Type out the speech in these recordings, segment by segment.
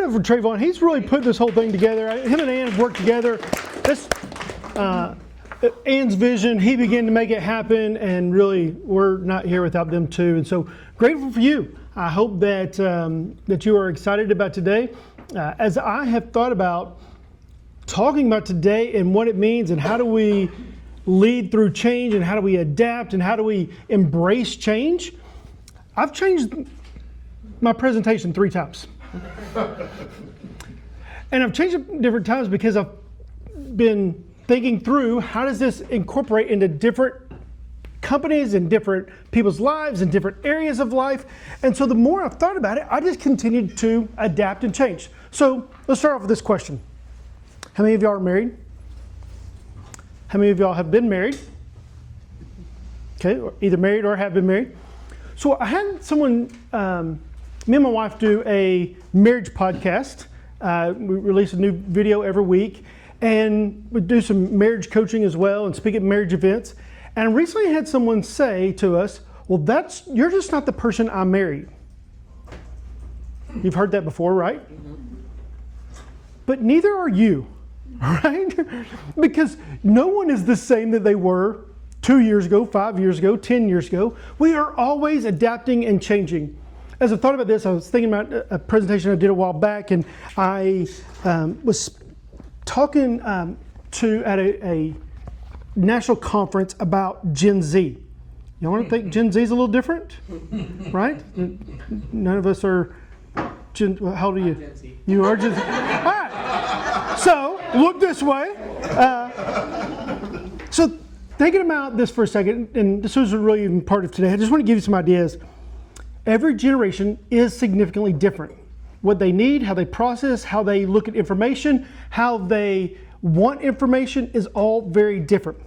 it up for Trayvon. He's really put this whole thing together. Him and Ann have worked together. This Ann's vision, he began to make it happen, and really, we're not here without them too. And so, grateful for you. I hope that that you are excited about today. As I have thought about talking about today and what it means, and how do we lead through change, and how do we adapt, and how do we embrace change, I've changed my presentation 3 times. And I've changed it different times because I've been thinking through how does this incorporate into different companies and different people's lives and different areas of life. And so the more I've thought about it, I just continued to adapt and change. So let's start off with this question. How many of y'all are married? How many of y'all have been married? Okay, or either married or have been married. So I had someone, me and my wife do a marriage podcast. We release a new video every week, and we do some marriage coaching as well and speak at marriage events. And recently I had someone say to us, well, you're just not the person I married. You've heard that before, right? But neither are you, right? Because no one is the same that they were 2 years ago, 5 years ago, 10 years ago. We are always adapting and changing. As I thought about this, I was thinking about a presentation I did a while back, and I was talking at a national conference about Gen Z. You want to think Gen Z is a little different, right? None of us are how old are you? Gen Z. You are Gen Z. All right. So look this way. So thinking about this for a second, and this was really even part of today, I just want to give you some ideas. Every generation is significantly different. What they need, how they process, how they look at information, how they want information is all very different.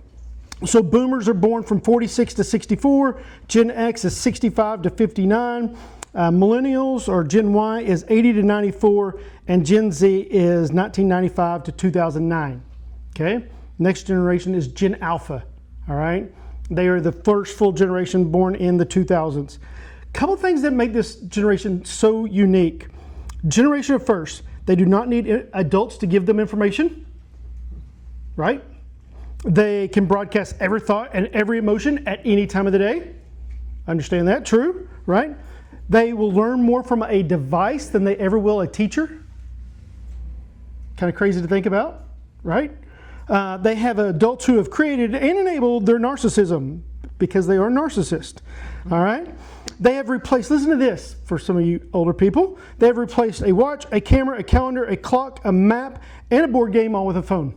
So boomers are born from 46 to 64, Gen X is 65 to 59, millennials or Gen Y is 80 to 94, and Gen Z is 1995 to 2009. Okay, next generation is Gen Alpha. All right, they are the first full generation born in the 2000s. Couple things that make this generation so unique. Generation of first, they do not need adults to give them information, right? They can broadcast every thought and every emotion at any time of the day. Understand that? True, right? They will learn more from a device than they ever will a teacher. Kind of crazy to think about, right? They have adults who have created and enabled their narcissism because they are narcissists, all right? They have replaced, listen to this for some of you older people, they have replaced a watch, a camera, a calendar, a clock, a map, and a board game all with a phone.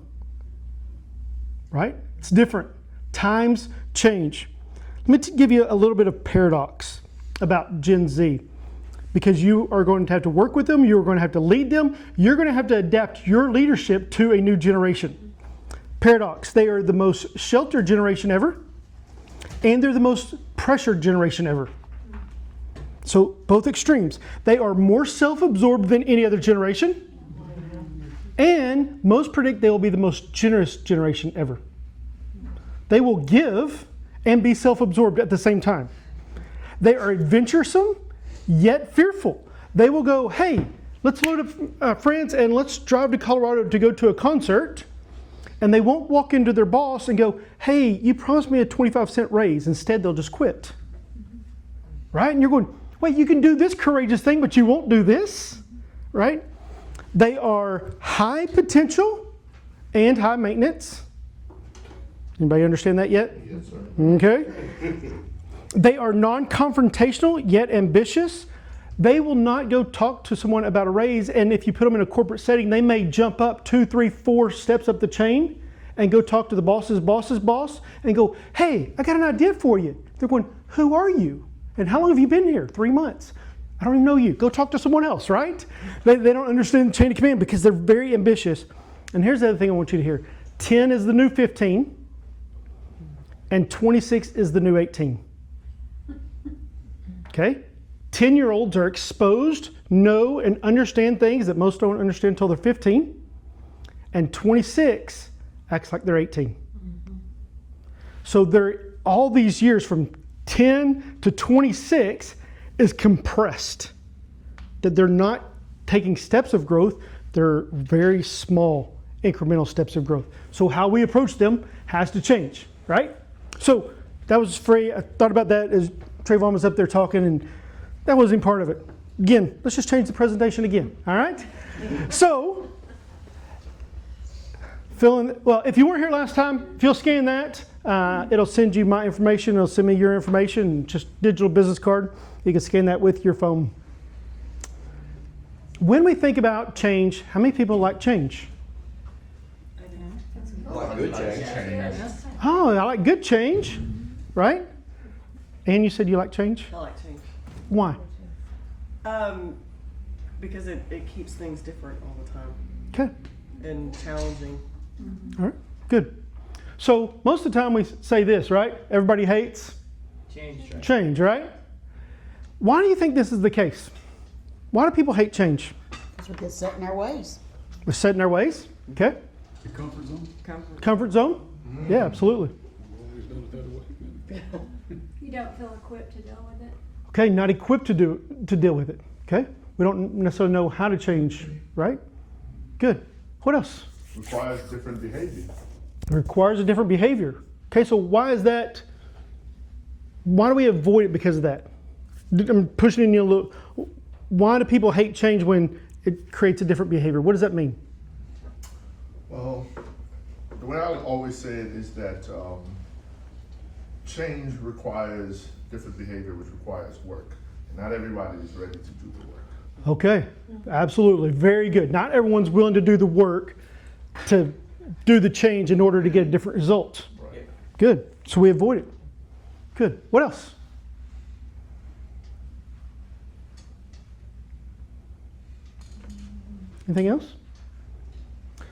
Right? It's different. Times change. Let me give you a little bit of paradox about Gen Z. Because you are going to have to work with them, you're going to have to lead them, you're going to have to adapt your leadership to a new generation. Paradox, they are the most sheltered generation ever, and they're the most pressured generation ever. So both extremes. They are more self-absorbed than any other generation. And most predict they will be the most generous generation ever. They will give and be self-absorbed at the same time. They are adventuresome, yet fearful. They will go, hey, let's load up friends and let's drive to Colorado to go to a concert. And they won't walk into their boss and go, hey, you promised me a 25-cent raise. Instead, they'll just quit. Right? And you're going, wait, you can do this courageous thing, but you won't do this, right? They are high potential and high maintenance. Anybody understand that yet? Yes, sir. Okay. They are non-confrontational yet ambitious. They will not go talk to someone about a raise, and if you put them in a corporate setting, they may jump up 2, 3, 4 steps up the chain and go talk to the boss's boss and go, hey, I got an idea for you. They're going, who are you? And how long have you been here? 3 months. I don't even know you. Go talk to someone else, right? They don't understand the chain of command because they're very ambitious. And here's the other thing I want you to hear. 10 is the new 15, and 26 is the new 18. Okay? 10-year-olds are exposed, know, and understand things that most don't understand until they're 15. And 26 acts like they're 18. So they're all these years from 10 to 26 is compressed. That they're not taking steps of growth. They're very small incremental steps of growth. So how we approach them has to change, right? So that was free. I thought about that as Trayvon was up there talking, and that wasn't part of it. Again, let's just change the presentation again, all right? So, well, if you weren't here last time, if you'll scan that, it'll send you my information. It'll send me your information, just digital business card. You can scan that with your phone. When we think about change, how many people like change? I like good change. Oh, I like good change, right? And you said you like change? I like change. Why? Because it keeps things different all the time Okay. and challenging. All right, good. So most of the time we say this, right? Everybody hates change, right? Why do you think this is the case? Why do people hate change? Because we get set in our ways. We're set in our ways, okay? The comfort zone. Comfort zone? Yeah, absolutely. Always done it that way. You don't feel equipped to deal with it. Okay, not equipped to deal with it, okay? We don't necessarily know how to change, right? Good. What else? Requires different behavior. It requires a different behavior. Okay, so why is that? Why do we avoid it because of that? I'm pushing in you a little. Why do people hate change when it creates a different behavior? What does that mean? Well, the way I always say it is that change requires different behavior, which requires work. And not everybody is ready to do the work. Okay, absolutely. Very good. Not everyone's willing to do the work to do the change in order to get a different result. Right. Good. So we avoid it. Good. What else? Anything else?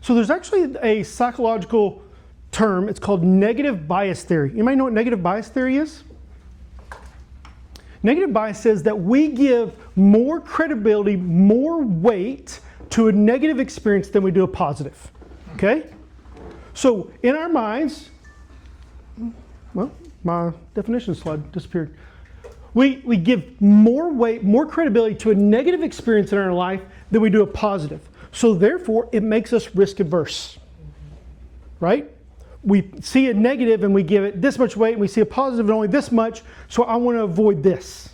So there's actually a psychological term. It's called negative bias theory. Anybody know what negative bias theory is? Negative bias says that we give more credibility, more weight to a negative experience than we do a positive. Okay? So in our minds, well, my definition slide disappeared. We give more weight, more credibility to a negative experience in our life than we do a positive. So therefore, it makes us risk averse. Right? We see a negative and we give it this much weight, and we see a positive and only this much, so I want to avoid this.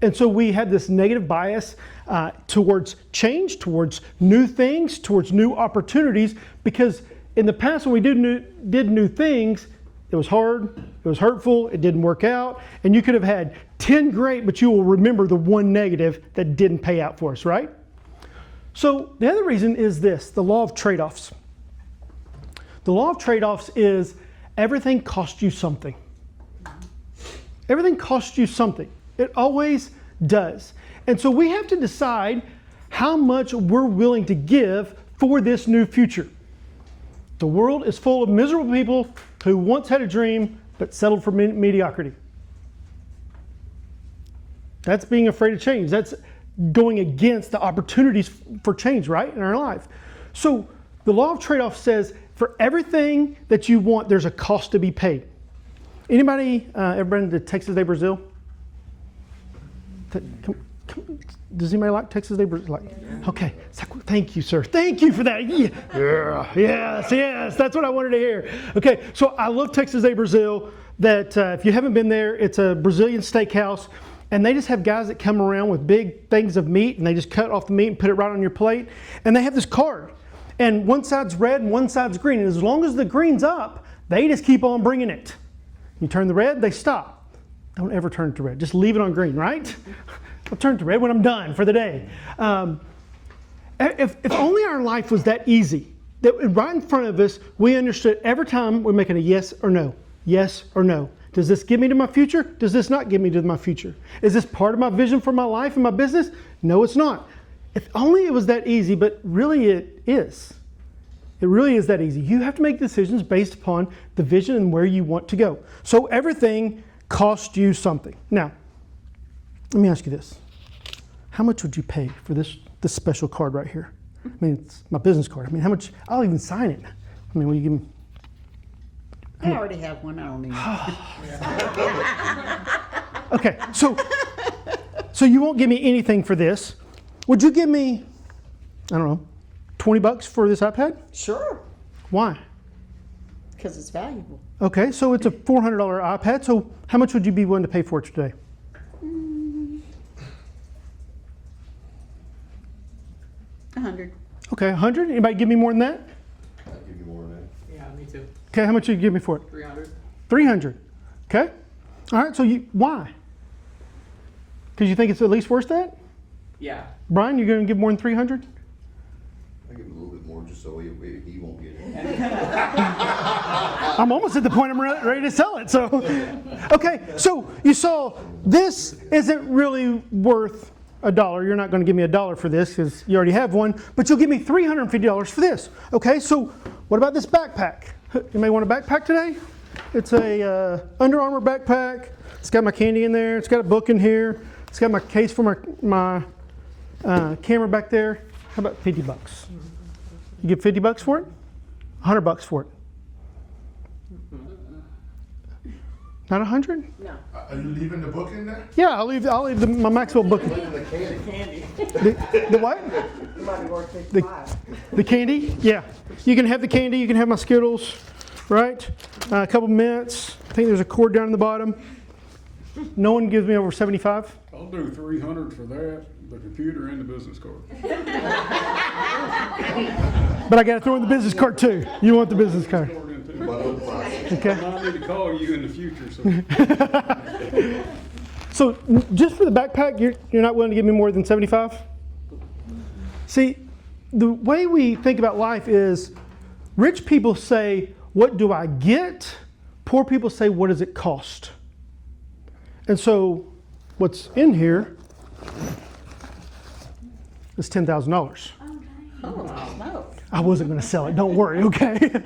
And so we have this negative bias towards change, towards new things, towards new opportunities, because in the past when we did new things, it was hard, it was hurtful, it didn't work out, and you could have had 10 great, but you will remember the one negative that didn't pay out for us, right? So the other reason is this, the law of trade-offs. The law of trade-offs is everything costs you something. Everything costs you something. It always does. And so we have to decide how much we're willing to give for this new future. The world is full of miserable people who once had a dream but settled for mediocrity. That's being afraid of change. That's going against the opportunities for change, right, in our life. So the law of trade-off says for everything that you want, there's a cost to be paid. Anybody ever been to Texas de Brazil? Does anybody like Texas de Brazil? Okay, thank you, sir. Thank you for that. Yeah. Yes, that's what I wanted to hear. Okay, so I love Texas de Brazil. That if you haven't been there, it's a Brazilian steakhouse, and they just have guys that come around with big things of meat, and they just cut off the meat and put it right on your plate, and they have this card. And one side's red and one side's green. And as long as the green's up, they just keep on bringing it. You turn the red, they stop. Don't ever turn it to red. Just leave it on green, right? I'll turn it to red when I'm done for the day. If only our life was that easy, that right in front of us, we understood every time we're making a yes or no. Yes or no. Does this get me to my future? Does this not get me to my future? Is this part of my vision for my life and my business? No, it's not. If only it was that easy, but really it is. It really is that easy. You have to make decisions based upon the vision and where you want to go. So everything costs you something. Now, let me ask you this. How much would you pay for this special card right here? I mean, it's my business card. I mean, how much? I'll even sign it. I mean, will you give me? I already have one. I don't need it. Okay, so you won't give me anything for this. Would you give me I don't know, $20 for this iPad? Sure, Why? because it's valuable. Okay, so it's a $400 iPad. So how much would you be willing to pay for it today? $100. Okay, 100. Anybody give me more than that? I'll give you more than that. Yeah, me too. Okay, how much would you give me for it? 300. 300. Okay. All right. So why? Because you think it's at least worth that? Yeah. Brian, you're going to give more than 300? I give him a little bit more just so he won't get it. I'm almost at the point I'm ready to sell it. So, okay. So you saw this isn't really worth $1. You're not going to give me $1 for this because you already have one, but you'll give me $350 for this. Okay. So what about this backpack? You may want a backpack today. It's a Under Armour backpack. It's got my candy in there. It's got a book in here. It's got my case for my camera back there. How about $50? You give $50 for it? $100 for it. Not 100? No. Are you leaving the book in there? Yeah, I'll leave my Maxwell book. Candy. The what? It might be worth 55. The candy? Yeah. You can have the candy. You can have my Skittles, right? A couple mints. I think there's a cord down in the bottom. No one gives me over 75. I'll do 300 for that, the computer and the business card. But I got to throw in the business card too. You want the business card? Card in too. Okay. I might need to call you in the future, so. So just for the backpack, you're not willing to give me more than 75? See, the way we think about life is rich people say, what do I get? Poor people say, what does it cost? And so what's in here is $10,000. Okay. Oh, no. I wasn't going to sell it. Don't worry, okay?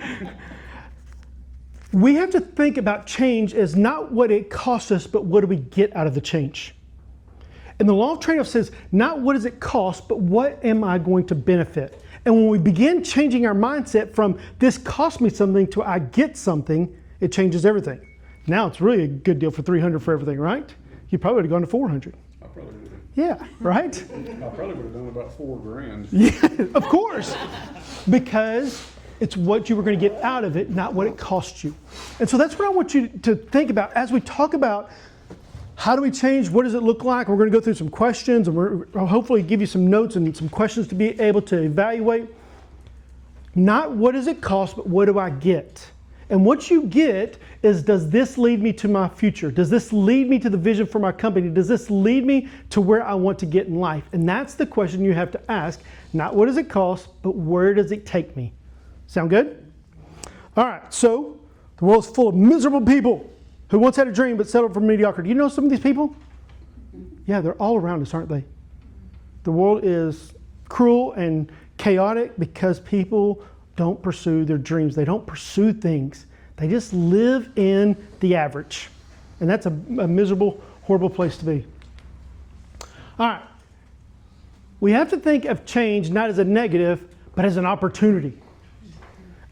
We have to think about change as not what it costs us, but what do we get out of the change? And the law of trade-off says, not what does it cost, but what am I going to benefit? And when we begin changing our mindset from this cost me something to I get something, it changes everything. Now it's really a good deal for 300 for everything, right? You probably would have gone to 400. I probably would have. Yeah, right? I probably would have done about $4,000. Yeah, of course. Because it's what you were going to get out of it, not what it cost you. And so that's what I want you to think about as we talk about how do we change, what does it look like. We're going to go through some questions and I'll hopefully give you some notes and some questions to be able to evaluate. Not what does it cost, but what do I get? And what you get is, does this lead me to my future? Does this lead me to the vision for my company? Does this lead me to where I want to get in life? And that's the question you have to ask. Not what does it cost, but where does it take me? Sound good? All right, so the world's full of miserable people who once had a dream but settled for mediocrity. You know some of these people? Yeah, they're all around us, aren't they? The world is cruel and chaotic because people don't pursue their dreams. They don't pursue things. They just live in the average. And that's a miserable, horrible place to be. All right. We have to think of change not as a negative, but as an opportunity.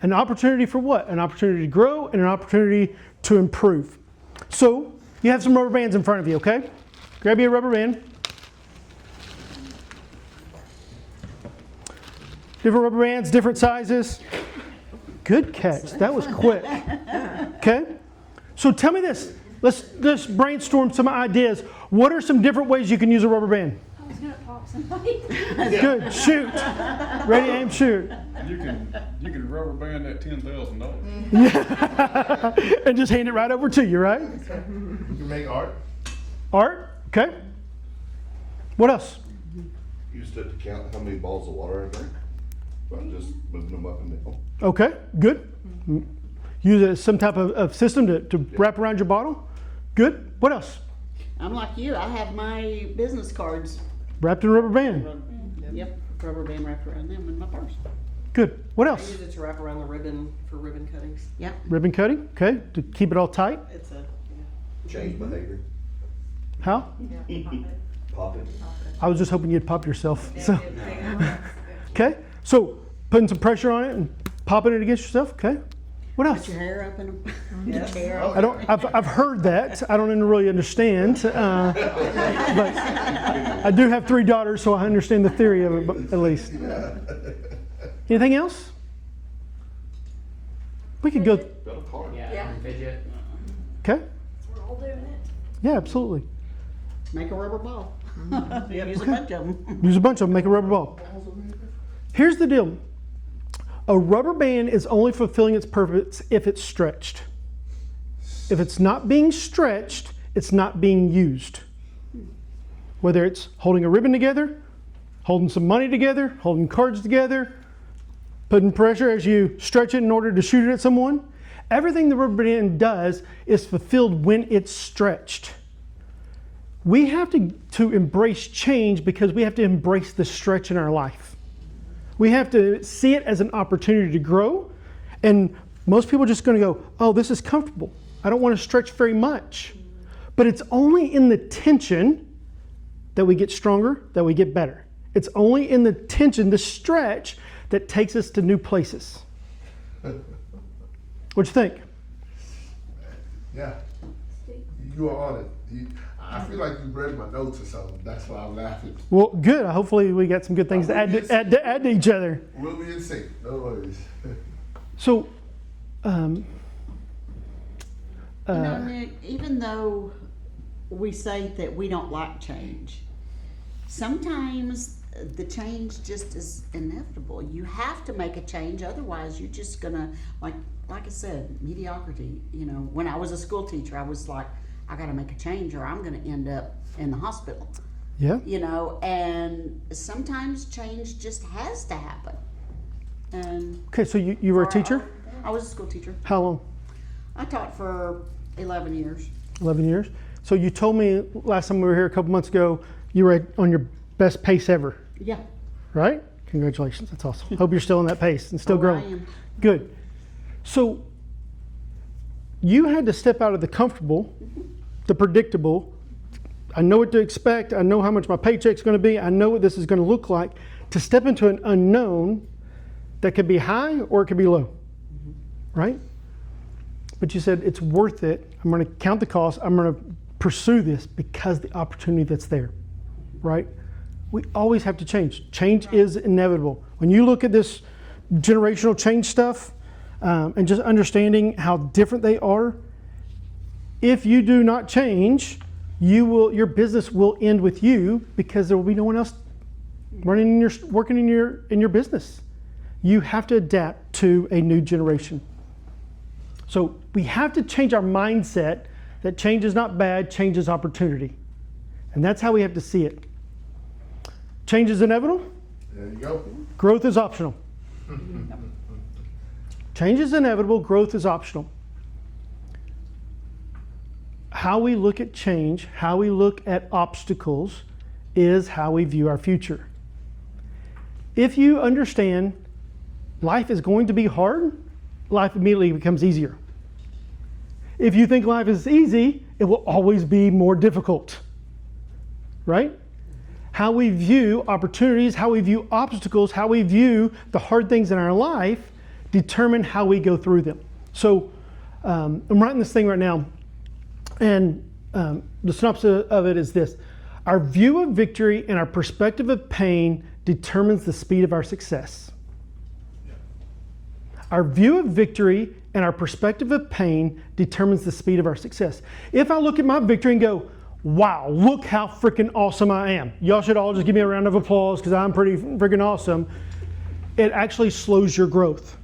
An opportunity for what? An opportunity to grow and an opportunity to improve. So you have some rubber bands in front of you, okay? Grab you a rubber band. Different rubber bands, different sizes. Good catch. That was quick. Okay? So tell me this. Let's brainstorm some ideas. What are some different ways you can use a rubber band? I was gonna pop somebody. Good. Shoot. Ready, aim, shoot. You can rubber band that $10,000. And just hand it right over to you, right? You can make art. Art. Okay. What else? You just have to count how many balls of water I drink. I'm just moving them up and down. Okay. Good. Use some type of system to wrap around your bottle. Good. What else? I'm like you. I have my business cards. Wrapped in a rubber band. Yep, rubber band wrapped around them in my purse. Good. What I else? use it to wrap around the ribbon for ribbon cuttings. Yep. Ribbon cutting. Okay. To keep it all tight. It's a Change behavior. How? Pop it. I was just hoping you'd pop yourself. So. Okay. So putting some pressure on it and popping it against yourself. Okay. What else? Put your hair up in them. Yes. Hair Oh, up. I've heard that. I don't really understand. But I do have 3 daughters, so I understand the theory of it, but at least. Anything else? We could go. Got a car. Yeah. Fidget. Okay. We're all doing it. Yeah, absolutely. Make a rubber ball. Use a bunch of them. Use a bunch of them, make a rubber ball. Here's the deal. A rubber band is only fulfilling its purpose if it's stretched. If it's not being stretched, it's not being used. Whether it's holding a ribbon together, holding some money together, holding cards together, putting pressure as you stretch it in order to shoot it at someone. Everything the rubber band does is fulfilled when it's stretched. We have to embrace change because we have to embrace the stretch in our life. We have to see it as an opportunity to grow. And most people are just going to go, oh, this is comfortable. I don't want to stretch very much. But it's only in the tension that we get stronger, that we get better. It's only in the tension, the stretch, that takes us to new places. What you think? Yeah, you are on it. I feel like you read my notes or something. That's why I'm laughing. Well, good. Hopefully we got some good things to add to each other. We'll be in sync. No worries. So, Nick, even though we say that we don't like change, sometimes the change just is inevitable. You have to make a change, otherwise you're just gonna, like I said, mediocrity. You know, when I was a school teacher, I was like, I gotta make a change or I'm gonna end up in the hospital. yeah. You know, and sometimes change just has to happen. And Okay, so you were a teacher? I was a school teacher. How long? I taught for 11 years. 11 years. So you told me last time we were here a couple months ago, you were on your best pace ever, Yeah. right? Congratulations, that's awesome. Hope you're still in that pace and still Oh, growing. I am. Good. So you had to step out of the comfortable, the predictable. I know what to expect. I know how much my paycheck's going to be. I know what this is going to look like. To step into an unknown that could be high or it could be low, right? But you said it's worth it. I'm going to count the cost. I'm going to pursue this because the opportunity that's there, right? We always have to change. Change is inevitable. When you look at this generational change stuff and just understanding how different they are, if you do not change, your business will end with you because there will be no one else working in your business. You have to adapt to a new generation. So we have to change our mindset that change is not bad, change is opportunity. And that's how we have to see it. Change is inevitable, There you go. growth is optional. Change is inevitable, growth is optional. How we look at change, how we look at obstacles, is how we view our future. If you understand life is going to be hard, life immediately becomes easier. If you think life is easy, it will always be more difficult, right? How we view opportunities, how we view obstacles, how we view the hard things in our life determine how we go through them. So I'm writing this thing right now, and the synopsis of it is this. Our view of victory and our perspective of pain determines the speed of our success. Our view of victory and our perspective of pain determines the speed of our success. If I look at my victory and go, wow, look how freaking awesome I am. Y'all should all just give me a round of applause because I'm pretty freaking awesome. It actually slows your growth.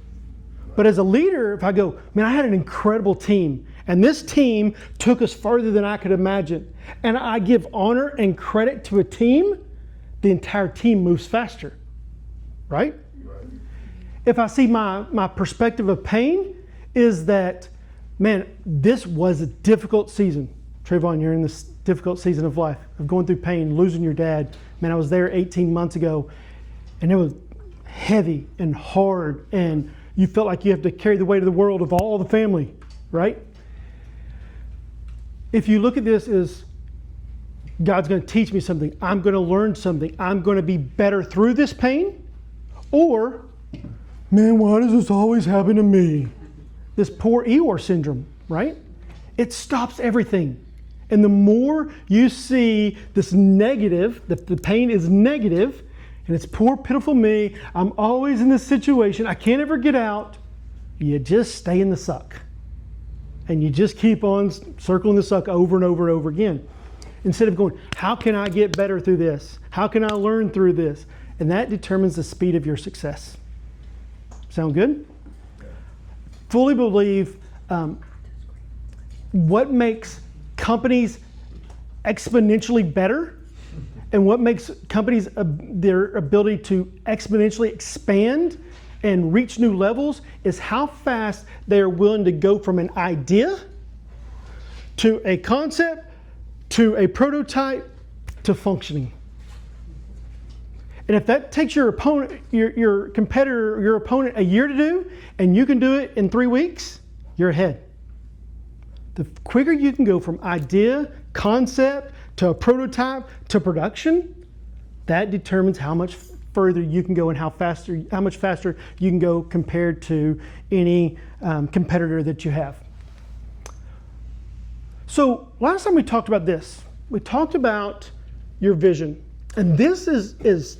But as a leader, if I go, man, I had an incredible team and this team took us farther than I could imagine, and I give honor and credit to a team, the entire team moves faster, right? If I see my perspective of pain is that, man, this was a difficult season. Trayvon, you're in this difficult season of life, of going through pain, losing your dad. Man, I was there 18 months ago, and it was heavy and hard, and you felt like you have to carry the weight of the world of all the family, right? If you look at this as God's going to teach me something, I'm going to learn something, I'm going to be better through this pain, or, man, why does this always happen to me? This poor Eeyore syndrome, right? It stops everything. And the more you see this negative, the pain is negative, and it's poor, pitiful me, I'm always in this situation, I can't ever get out, you just stay in the suck. And you just keep on circling the suck over and over and over again. Instead of going, how can I get better through this? How can I learn through this? And that determines the speed of your success. Sound good? Fully believe what makes companies exponentially better and what makes companies their ability to exponentially expand and reach new levels is how fast they are willing to go from an idea to a concept to a prototype to functioning. And if that takes your opponent, your competitor, your opponent a year to do, and you can do it in 3 weeks, you're ahead. The quicker you can go from idea, concept, to a prototype, to production, that determines how much further you can go and how much faster you can go compared to any competitor that you have. So last time we talked about this. We talked about your vision. And this is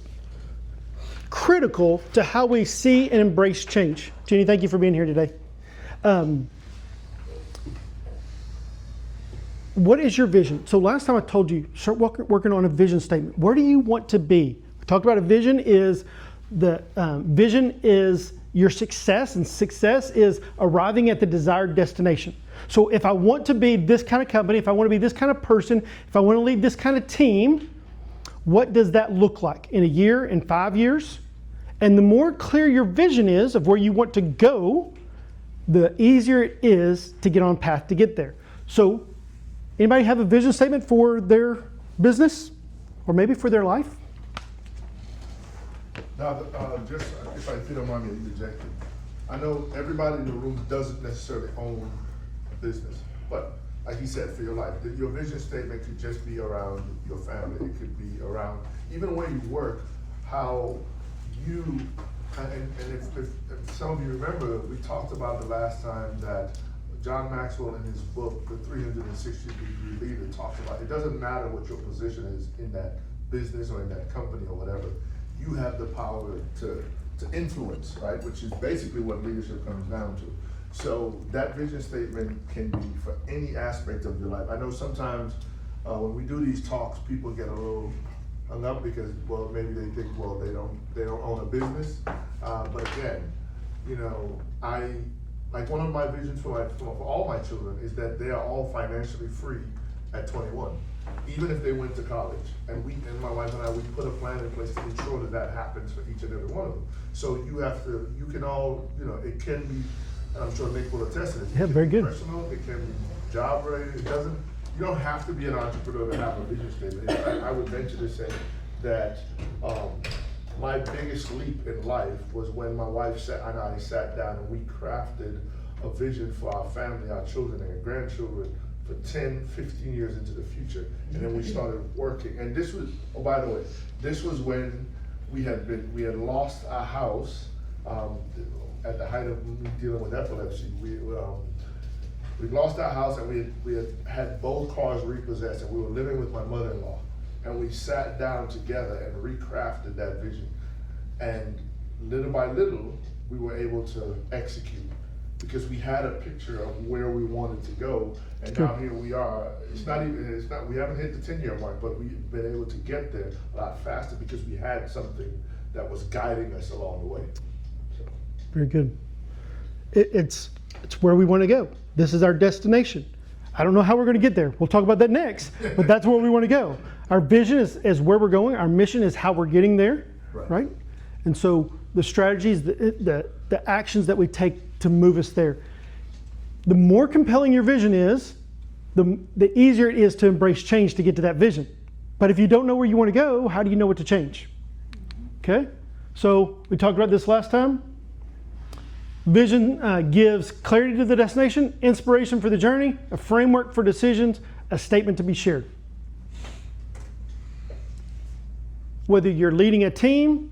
critical to how we see and embrace change. Jenny, thank you for being here today. What is your vision? So last time I told you, start working on a vision statement. Where do you want to be? We talked about a vision is your success, and success is arriving at the desired destination. So if I want to be this kind of company, if I want to be this kind of person, if I want to lead this kind of team, what does that look like in a year, in 5 years? And the more clear your vision is of where you want to go, the easier it is to get on path to get there. So anybody have a vision statement for their business or maybe for their life? Now, just if you don't mind me interjecting, I know everybody in the room doesn't necessarily own a business, but like you said, for your life, your vision statement could just be around your family. It could be around even where you work, how you, and if some of you remember, we talked about the last time that John Maxwell in his book, The 360-Degree Leader, talks about it doesn't matter what your position is in that business or in that company or whatever, you have the power to influence, right? Which is basically what leadership comes down to. So that vision statement can be for any aspect of your life. I know sometimes when we do these talks, people get a little hung up because, well, maybe they think, well, they don't own a business. But again, you know, like one of my visions for all my children is that they are all financially free at 21, even if they went to college. And my wife and I, we put a plan in place to ensure that that happens for each and every one of them. So you can all, you know, it can be, and I'm sure Nick will attest to this. Yeah, very good. Personal, it can be job related. You don't have to be an entrepreneur to have a vision statement. In fact, I would venture to say that my biggest leap in life was when my wife and I sat down and we crafted a vision for our family, our children and our grandchildren for 10, 15 years into the future. And then we started working. And this was, oh, by the way, this was when we had lost our house at the height of me dealing with epilepsy. We lost our house and we had both cars repossessed, and we were living with my mother-in-law. And we sat down together and recrafted that vision. And little by little, we were able to execute because we had a picture of where we wanted to go. And now here we are. We haven't hit the 10-year mark, but we've been able to get there a lot faster because we had something that was guiding us along the way. So. Very good. It's where we want to go. This is our destination. I don't know how we're going to get there. We'll talk about that next, but that's where we want to go. Our vision is where we're going. Our mission is how we're getting there, right? And so the strategies, the actions that we take to move us there. The more compelling your vision is, the easier it is to embrace change to get to that vision. But if you don't know where you want to go, how do you know what to change? Okay? So we talked about this last time. Vision gives clarity to the destination, inspiration for the journey, a framework for decisions, a statement to be shared. Whether you're leading a team,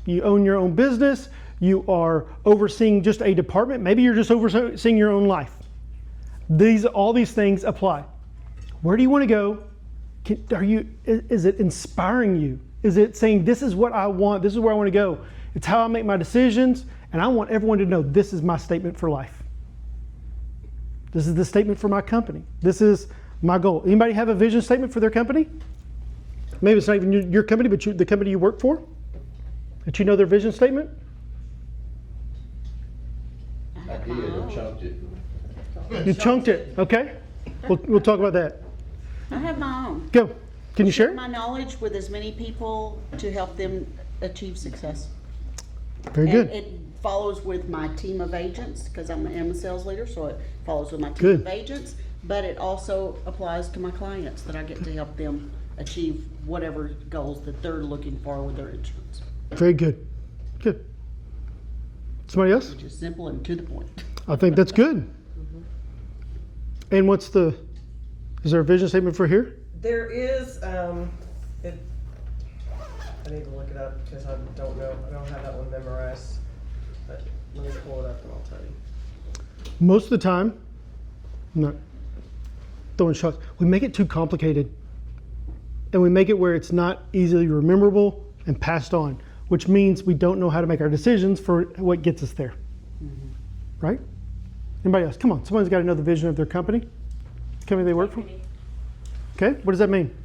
you own your own business, you are overseeing just a department, maybe you're just overseeing your own life. All these things apply. Where do you want to go? Is it inspiring you? Is it saying, this is what I want, this is where I want to go? It's how I make my decisions, and I want everyone to know this is my statement for life. This is the statement for my company. This is my goal. Anybody have a vision statement for their company? Maybe it's not even your company, but the company you work for? That you know their vision statement? I did, I chunked it. You chunked it, okay? We'll talk about that. I have my own. Go. Can you share it? My knowledge with as many people to help them achieve success. Very And good. it follows with my team of agents, because I'm a sales leader, so it follows with my team Good. of agents. But it also applies to my clients, that I get to help them achieve whatever goals that they're looking for with their insurance. Very good. Good. Somebody else? Which is simple and to the point. I think that's good. And is there a vision statement for here? There is, I need to look it up because I don't know, I don't have that one memorized. But let me pull it up and I'll tell you. Most of the time, I'm not throwing shots, we make it too complicated. And we make it where it's not easily rememberable and passed on, which means we don't know how to make our decisions for what gets us there. Right? Anybody else? Come on, someone's got to know the vision of their company, the company they work for. Okay, what does that mean?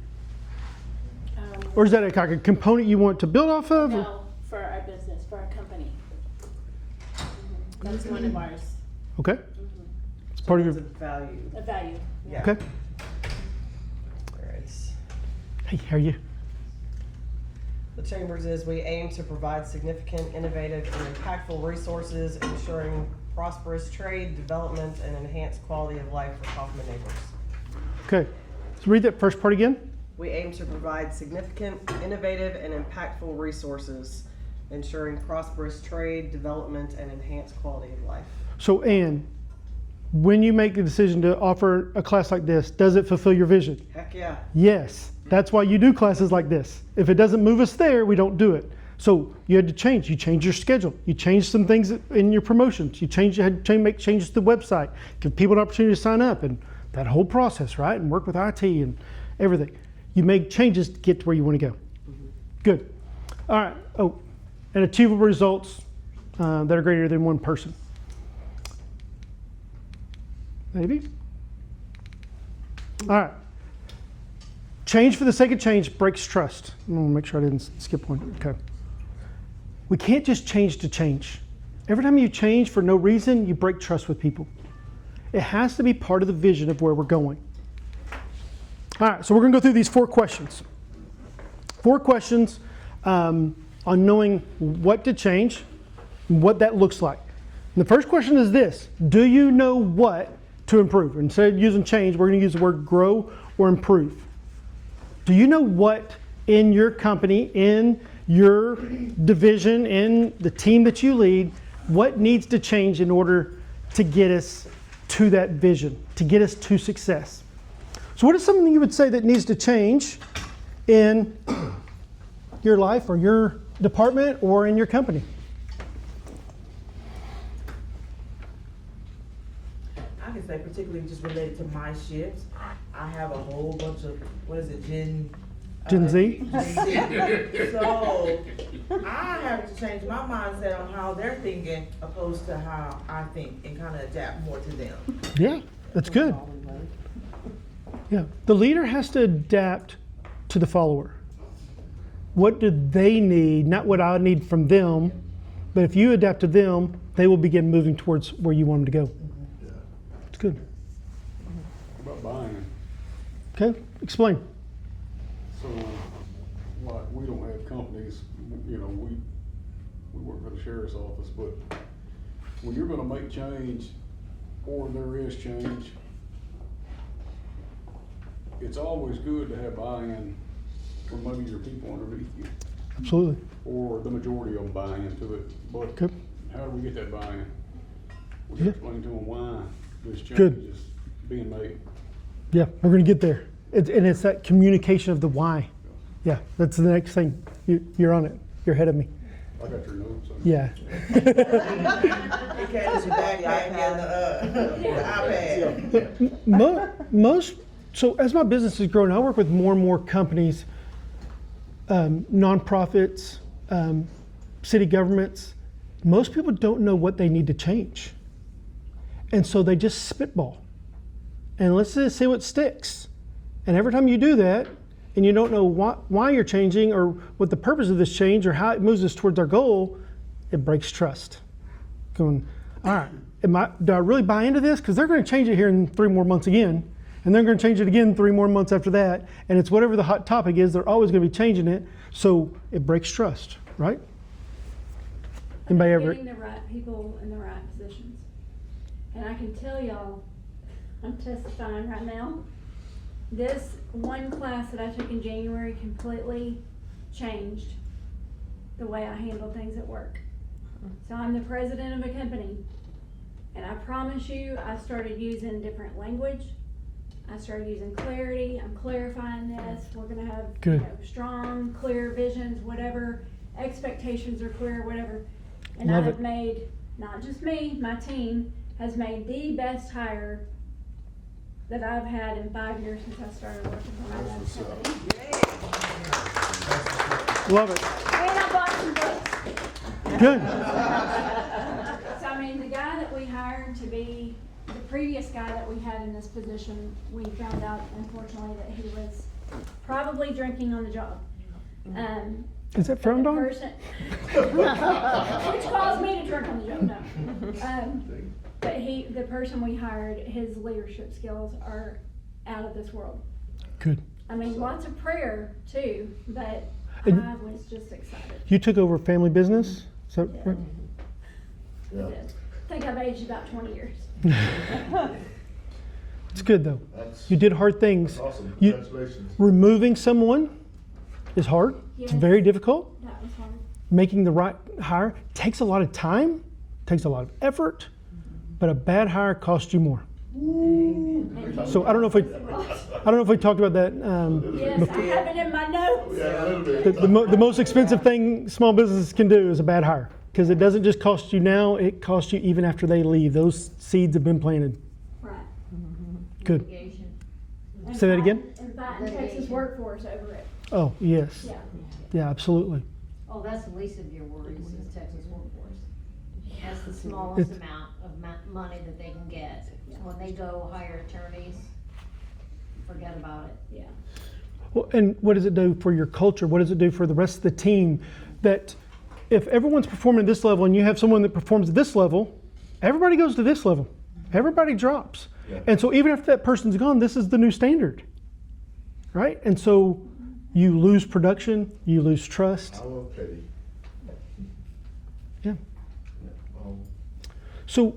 Or is that a component you want to build off of? No, for our business, for our company. That's one of ours, Okay. It's part of It's your, a value. a value. Yeah. okay. Alright. Hey, how are you? The Chambers is we aim to provide significant, innovative, and impactful resources, ensuring prosperous trade, development, and enhanced quality of life for Kaufman neighbors. Okay. So read that first part again. We aim to provide significant, innovative, and impactful resources, ensuring prosperous trade, development, and enhanced quality of life. So, Ann, when you make the decision to offer a class like this, does it fulfill your vision? Heck yeah. Yes. That's why you do classes like this. If it doesn't move us there, we don't do it. So you had to change. You change your schedule. You change some things in your promotions. You had to make changes to the website, give people an opportunity to sign up, and that whole process, right? And work with IT and everything. You make changes to get to where you want to go. Good. All right. Oh, and achievable results that are greater than one person. Maybe. All right. Change for the sake of change breaks trust. I'm gonna make sure I didn't skip one. Okay. We can't just change to change. Every time you change for no reason, you break trust with people. It has to be part of the vision of where we're going. All right, so we're gonna go through these 4 questions. 4 questions on knowing what to change, and what that looks like. And the first question is this: do you know what to improve? Instead of using change, we're gonna use the word grow or improve. Do you know what in your company, in your division, in the team that you lead, what needs to change in order to get us to that vision, to get us to success? So what is something you would say that needs to change in your life or your department or in your company? I can say particularly just related to my shifts, I have a whole bunch of, Gen Z? So I have to change my mindset on how they're thinking opposed to how I think and kind of adapt more to them. Yeah, that's good. Yeah, the leader has to adapt to the follower. What do they need, not what I need from them, but if you adapt to them, they will begin moving towards where you want them to go. It's good. What about buying? Okay, explain. So, like, we don't have companies, you know, we work for the sheriff's office, but when you're gonna make change, or there is change, it's always good to have buy-in from maybe your people underneath you, Absolutely. or the majority of them buy into it. But Okay. how do we get that buy-in? We Yeah. explain to them why this change Good. is being made. Yeah, we're going to get there. And it's that communication of the why. Yeah, that's the next thing. You're on it. You're ahead of me. I got your notes. Yeah. It came with the backpack and the iPad. Most So as my business is growing, I work with more and more companies, nonprofits, city governments. Most people don't know what they need to change. And so they just spitball. And let's just see what sticks. And every time you do that, and you don't know why you're changing or what the purpose of this change or how it moves us towards our goal, it breaks trust. Going, all right, do I really buy into this? Because they're going to change it here in 3 more months again. And they're going to change it again 3 more months after that. And it's whatever the hot topic is, they're always going to be changing it. So it breaks trust, right? Anybody ever? Getting the right people in the right positions. And I can tell y'all, I'm testifying right now, this one class that I took in January completely changed the way I handle things at work. So I'm the president of a company, and I promise you, I started using different language. I started using clarity. I'm clarifying this. We're gonna have strong, clear visions, whatever, expectations are clear, whatever. And I have made, not just me, my team has made the best hire that I've had in 5 years since I started working for my dad's company. Love it. And I bought some books. Good. So I mean, the guy that we hired to be the previous guy that we had in this position, we found out unfortunately that he was probably drinking on the job. Is that frowned on? Which caused me to drink on the job, no. But the person we hired, his leadership skills are out of this world. Good. I mean, lots of prayer too, but And I was just excited. you took over family business? So, Yeah. I did. I think I've aged about 20 years. It's good though. That's You did hard things. awesome. You- Congratulations. Removing someone is hard. It's Yes. very difficult. That was hard. Making the right hire takes a lot of time, takes a lot of effort, but a bad hire costs you more. So I don't know if we talked about that. Yes, I have it in my notes. Yeah, a little bit. The most expensive thing small businesses can do is a bad hire, because it doesn't just cost you now; it costs you even after they leave. Those seeds have been planted. Right. Good. And Say that again? And fighting Texas workforce over it. Oh yes, Yeah. yeah, absolutely. Oh, that's the least of your worries is Texas workforce. That's the smallest It's- amount of money that they can get. When they go hire attorneys, forget about it. Yeah. Well, and what does it do for your culture? What does it do for the rest of the team? That if everyone's performing at this level and you have someone that performs at this level, everybody goes to this level. Everybody drops. Yeah. And so even after that person's gone, this is the new standard. Right? And so you lose production, you lose trust. I love petty. Yeah. Um, So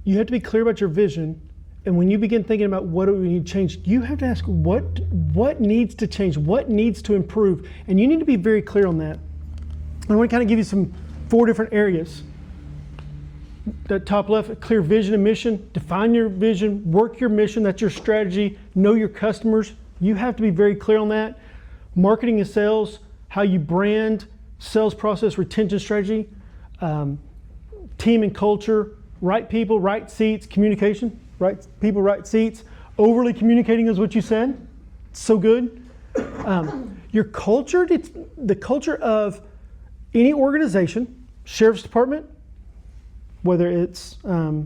you have to be clear about your vision. And when you begin thinking about what do we need to change, you have to ask what needs to change, what needs to improve. And you need to be very clear on that. I want to kind of give you 4 different areas. The top left, clear vision and mission. Define your vision, work your mission, that's your strategy. Know your customers. You have to be very clear on that. Marketing and sales, how you brand, sales process, retention strategy, team and culture, right people, right seats, communication, right people, right seats. Overly communicating is what you said. It's so good. Your culture, the culture of any organization, sheriff's department, whether it's a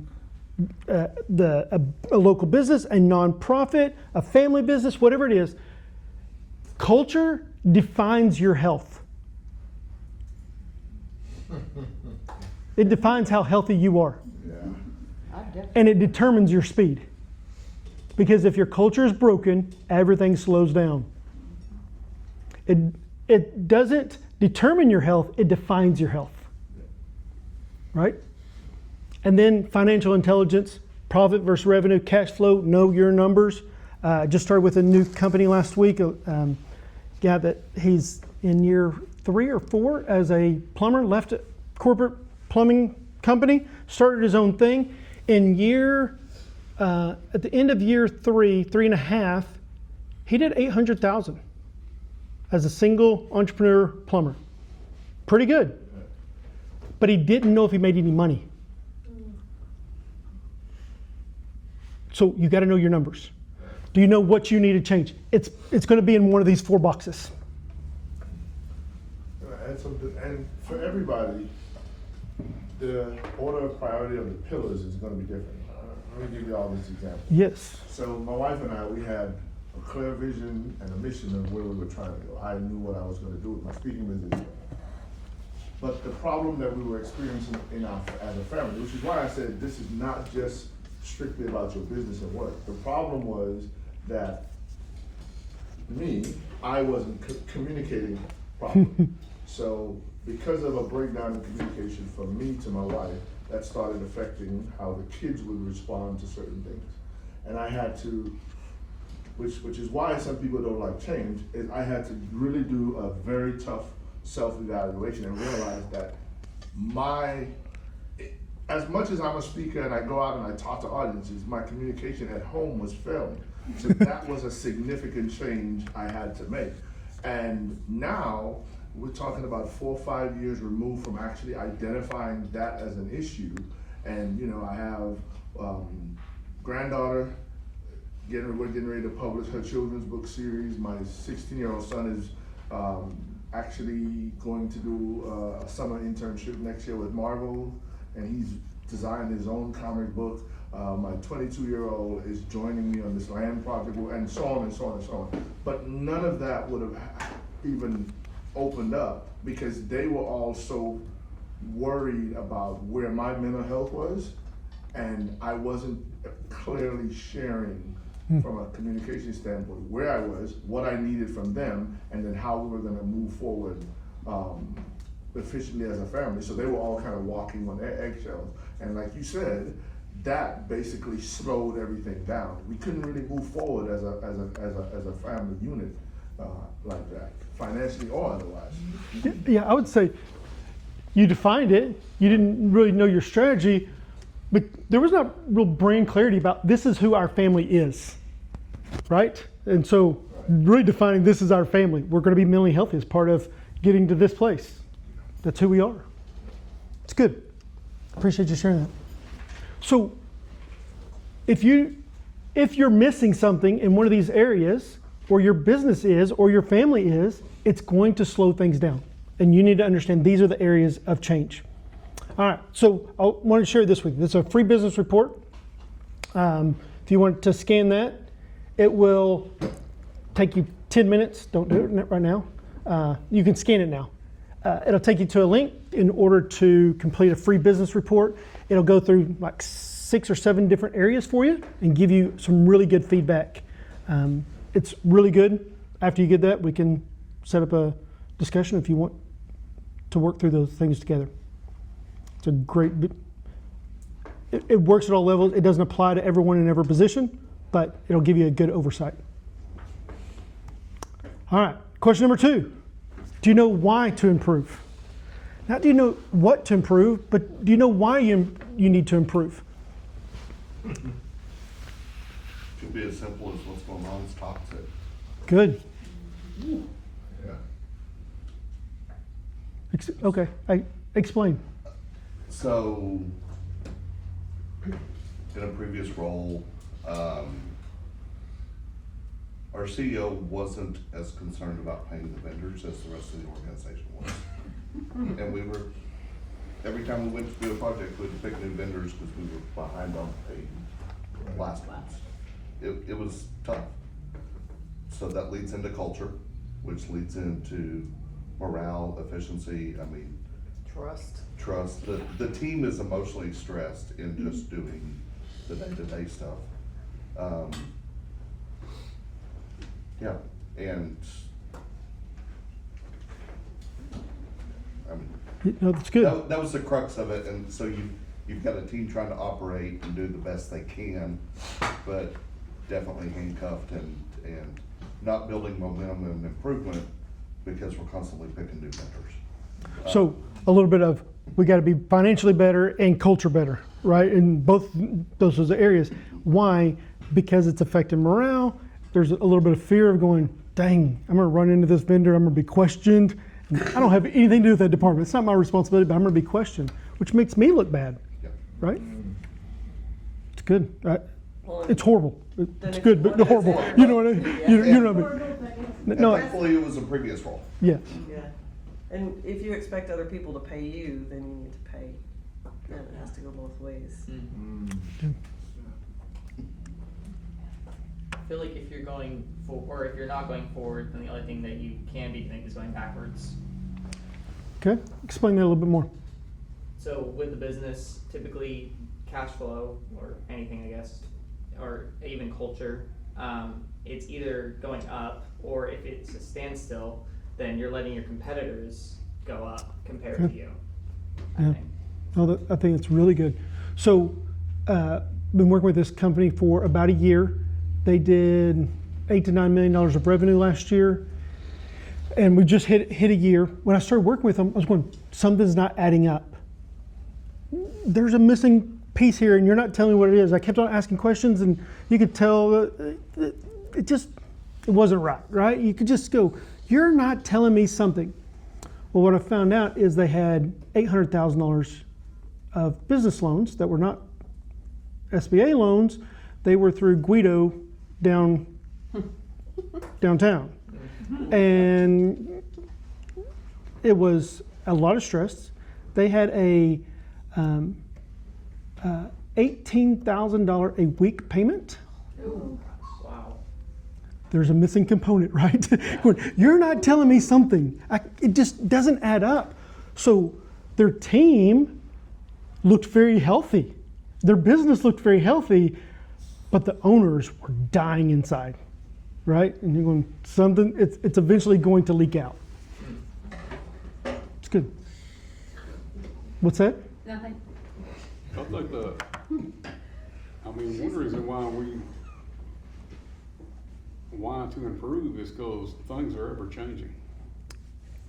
local business, a nonprofit, a family business, whatever it is, culture defines your health. It defines how healthy you are. And it determines your speed. Because if your culture is broken, everything slows down. It doesn't determine your health, it defines your health. Right? And then financial intelligence, profit versus revenue, cash flow, know your numbers. Just started with a new company last week. Guy that he's in year 3 or 4 as a plumber, left a corporate plumbing company, started his own thing. At the end of year 3.5, he did $800,000 as a single entrepreneur plumber. Pretty good. But he didn't know if he made any money. So you got to know your numbers. Do you know what you need to change? It's going to be in one of these 4 boxes. And something, and for everybody, the order of priority of the pillars is gonna be different. Let me give you all this example. Yes. So my wife and I, we had a clear vision and a mission of where we were trying to go. I knew what I was gonna do with my speaking business. But the problem that we were experiencing as a family, which is why I said this is not just strictly about your business and work. The problem was that I wasn't communicating properly. So because of a breakdown in communication from me to my wife, that started affecting how the kids would respond to certain things. And I had to, which is why some people don't like change, is I had to really do a very tough self-evaluation and realize that as much as I'm a speaker and I go out and I talk to audiences, my communication at home was failing. So that was a significant change I had to make. And now, we're talking about 4 or 5 years removed from actually identifying that as an issue. And I have granddaughter, we're getting ready to publish her children's book series. My 16-year-old son is actually going to do a summer internship next year with Marvel, and he's designed his own comic book. My 22-year-old is joining me on this land project, and so on and so on and so on. But none of that would have even opened up because they were all so worried about where my mental health was, and I wasn't clearly sharing from a communication standpoint where I was, what I needed from them, and then how we were going to move forward efficiently as a family. So they were all kind of walking on eggshells, and like you said, that basically slowed everything down. We couldn't really move forward as a family unit like that, financially or otherwise. Yeah, I would say you defined it. You didn't really know your strategy, but there was not real brain clarity about this is who our family is, right? And so really defining this is our family. We're going to be mentally healthy as part of getting to this place. That's who we are. It's good. Appreciate you sharing that. So if you're missing something in one of these areas, or your business is, or your family is, it's going to slow things down. And you need to understand these are the areas of change. All right, so I want to share this with you. This is a free business report. If you want to scan that, it will take you 10 minutes. Don't do it right now. You can scan it now. It'll take you to a link in order to complete a free business report. It'll go through like 6 or 7 different areas for you and give you some really good feedback. It's really good. After you get that, we can set up a discussion if you want to work through those things together. It's a great, it works at all levels. It doesn't apply to everyone in every position, but it'll give you a good oversight. All right, question number 2. Do you know why to improve? Not do you know what to improve, but do you know why you need to improve? Could be as simple as what's going on is toxic. Good. Yeah. Okay, explain. So, in a previous role, our CEO wasn't as concerned about paying the vendors as the rest of the organization was. And every time we went to do a project, we had to pick new vendors because we were behind on paying last month. It was tough. So that leads into culture, which leads into morale, efficiency, trust. The team is emotionally stressed in just doing the day-to-day stuff. Yeah, and No, that's good. that was the crux of it, and so you've got a team trying to operate and do the best they can, but definitely handcuffed and not building momentum and improvement because we're constantly picking new vendors. So a little bit of, we got to be financially better and culture better, right? In both those areas. Why? Because it's affecting morale. There's a little bit of fear of going, dang, I'm going to run into this vendor. I'm going to be questioned. I don't have anything to do with that department. It's not my responsibility, but I'm going to be questioned, which makes me look bad, Yeah. right? It's good. It's horrible. Then It's if good, you but want horrible. to- You know what I mean? You know what I mean? And No, thankfully, it was a previous role. yeah. Yeah, and if you expect other people to pay you, then you need to pay, and it has to go both ways. I feel like if you're going for, or if you're not going forward, then the only thing that you can be doing is going backwards. Okay, explain that a little bit more. So with the business, typically cash flow or anything, I guess, or even culture, it's either going up, or if it's a standstill, then you're letting your competitors go up compared to you. I Yeah. think. No, I think it's really good. So, been working with this company for about a year. They did $8 to $9 million of revenue last year, and we just hit a year. When I started working with them, I was going, something's not adding up. There's a missing piece here, and you're not telling me what it is. I kept on asking questions, and you could tell it wasn't right? You could just go, you're not telling me something. Well, what I found out is they had $800,000 of business loans that were not SBA loans. They were through Guido downtown. And it was a lot of stress. They had a $18,000 a week payment. Wow. There's a missing component, right? When you're not telling me something. It just doesn't add up. So their team looked very healthy. Their business looked very healthy, but the owners were dying inside, right? And you're going, something, it's eventually going to leak out. It's good. What's that? Nothing. I think one reason why to improve is because things are ever changing.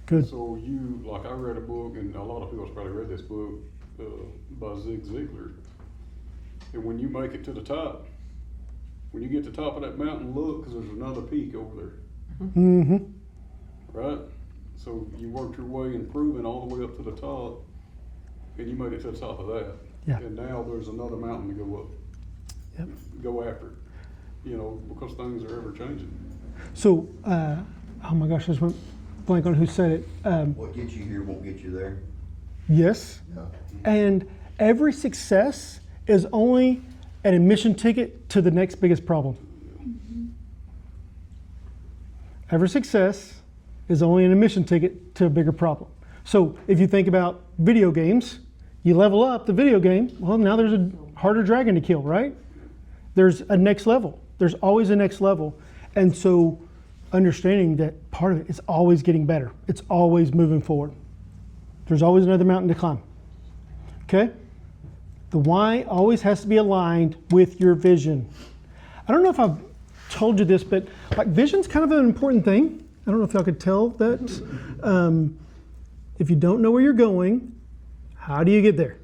Good. So like I read a book, and a lot of people's probably read this book by Zig Ziglar. And when you make it to the top, when you get to the top of that mountain, look, because there's another peak over there. Mm-hmm. Right? So you worked your way improving all the way up to the top, and you made it to the top of that. Yeah. And now there's another mountain to go up. Yep. Go after it. Because things are ever changing. So, oh my gosh, I just went blank on who said it. What gets you here won't get you there. Yes. Yeah. And every success is only an admission ticket to the next biggest problem. Every success is only an admission ticket to a bigger problem. So if you think about video games, you level up the video game, well, now there's a harder dragon to kill, right? There's a next level. There's always a next level. And so understanding that part of it is always getting better. It's always moving forward. There's always another mountain to climb. Okay? The why always has to be aligned with your vision. I don't know if I've told you this, but like vision's kind of an important thing. I don't know if y'all could tell that. If you don't know where you're going, how do you get there?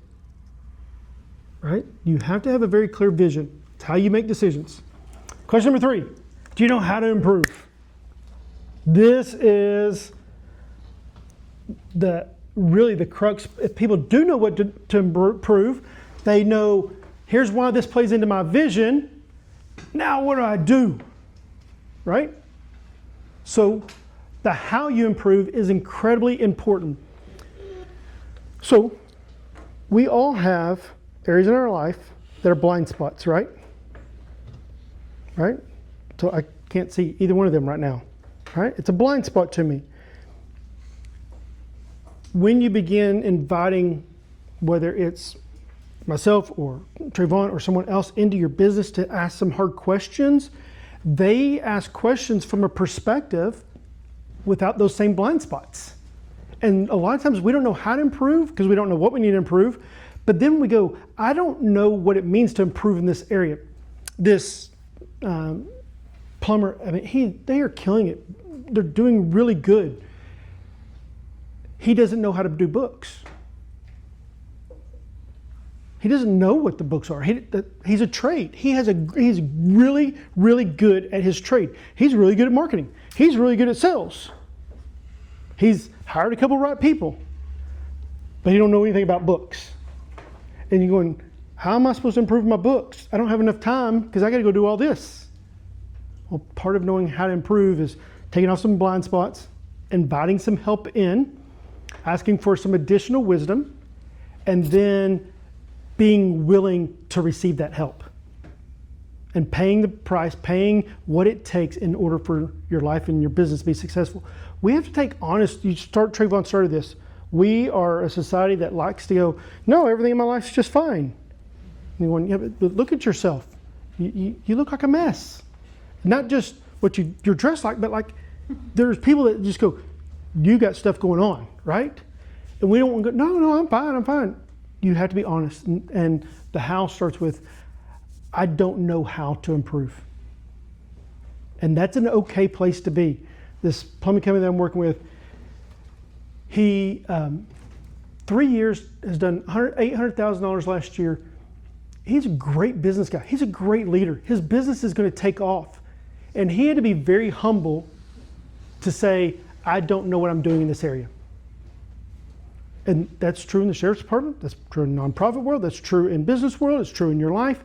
Right? You have to have a very clear vision. It's how you make decisions. Question number 3. Do you know how to improve? This is really the crux. If people do know what to improve, they know, here's why this plays into my vision. Now what do I do? Right? So the how you improve is incredibly important. So we all have areas in our life that are blind spots, right? Right? So I can't see either one of them right now. Right? It's a blind spot to me. When you begin inviting, whether it's myself or Trayvon or someone else into your business to ask some hard questions, they ask questions from a perspective without those same blind spots. And a lot of times we don't know how to improve because we don't know what we need to improve. But then we go, I don't know what it means to improve in this area. This plumber, I mean, they are killing it. They're doing really good. He doesn't know how to do books. He doesn't know what the books are. He's a trade. He's really, really good at his trade. He's really good at marketing. He's really good at sales. He's hired a couple of right people, but he don't know anything about books. And you're going, How am I supposed to improve my books? I don't have enough time because I got to go do all this. Well, part of knowing how to improve is taking off some blind spots, inviting some help in, asking for some additional wisdom, and then being willing to receive that help. And paying the price, paying what it takes in order for your life and your business to be successful. We have to take honest, Trayvon started this. We are a society that likes to go, no, everything in my life is just fine. And you're going, yeah, but look at yourself. You look like a mess. Not just what you're dressed like, but like there's people that just go, you got stuff going on, right? And we don't want to go, no, I'm fine. You have to be honest. And the how starts with, I don't know how to improve. And that's an okay place to be. This plumbing company that I'm working with, he, 3 years, has done $800,000 last year. He's a great business guy. He's a great leader. His business is going to take off. And he had to be very humble to say, I don't know what I'm doing in this area. And that's true in the sheriff's department. That's true in the nonprofit world. That's true in business world. It's true in your life.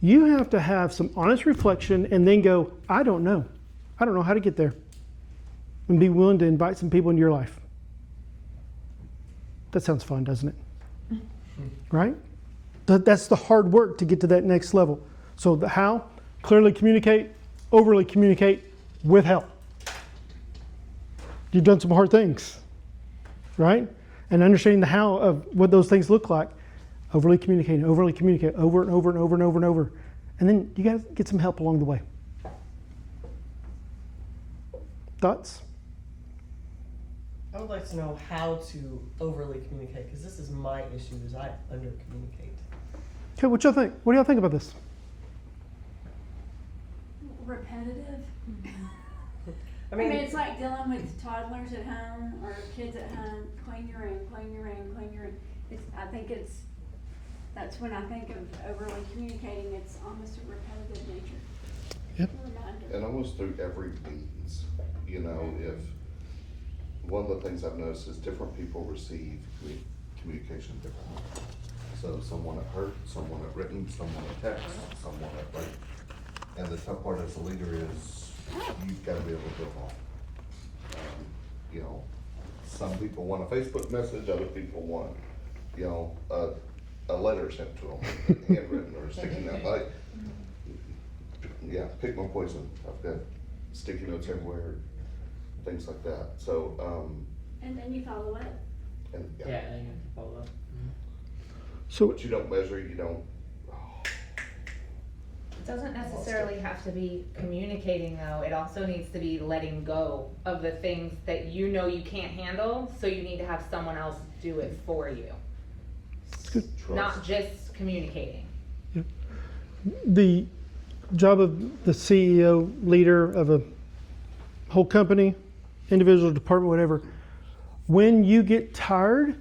You have to have some honest reflection and then go, I don't know. I don't know how to get there. And be willing to invite some people into your life. That sounds fun, doesn't it? Right? That's the hard work to get to that next level. So the how, clearly communicate, overly communicate with help. You've done some hard things, right? And understanding the how of what those things look like. Overly communicate over and over and over and over and over. And then you got to get some help along the way. Thoughts? I would like to know how to overly communicate, because this is my issue, is I under communicate. Okay, what y'all think? What do y'all think about this? Repetitive. I I mean, mean, it's like dealing with toddlers at home or kids at home. Clean your room, clean your room, clean your room. That's when I think of overly communicating. It's almost a repetitive nature. Yep. A reminder. And almost through every means, you know, if, one of the things I've noticed is different people receive communication differently. So someone at hurt, someone at written, someone at text, someone at like, and the tough part as a leader is you've gotta be able to go home. You know, some people want a Facebook message, other people want, you know, a letter sent to them, handwritten or sticky note, like, yeah, pick my poison. I've got sticky notes everywhere, things like that, so, And then you follow up. and, Yeah, yeah. and you have to follow up. So But you don't measure, you don't, It doesn't necessarily have to be communicating though, it also needs to be letting go of the things that you know you can't handle, so you need to have someone else do it for you. Not trust. just communicating. the job of the CEO, leader of a whole company, individual department, whatever, when you get tired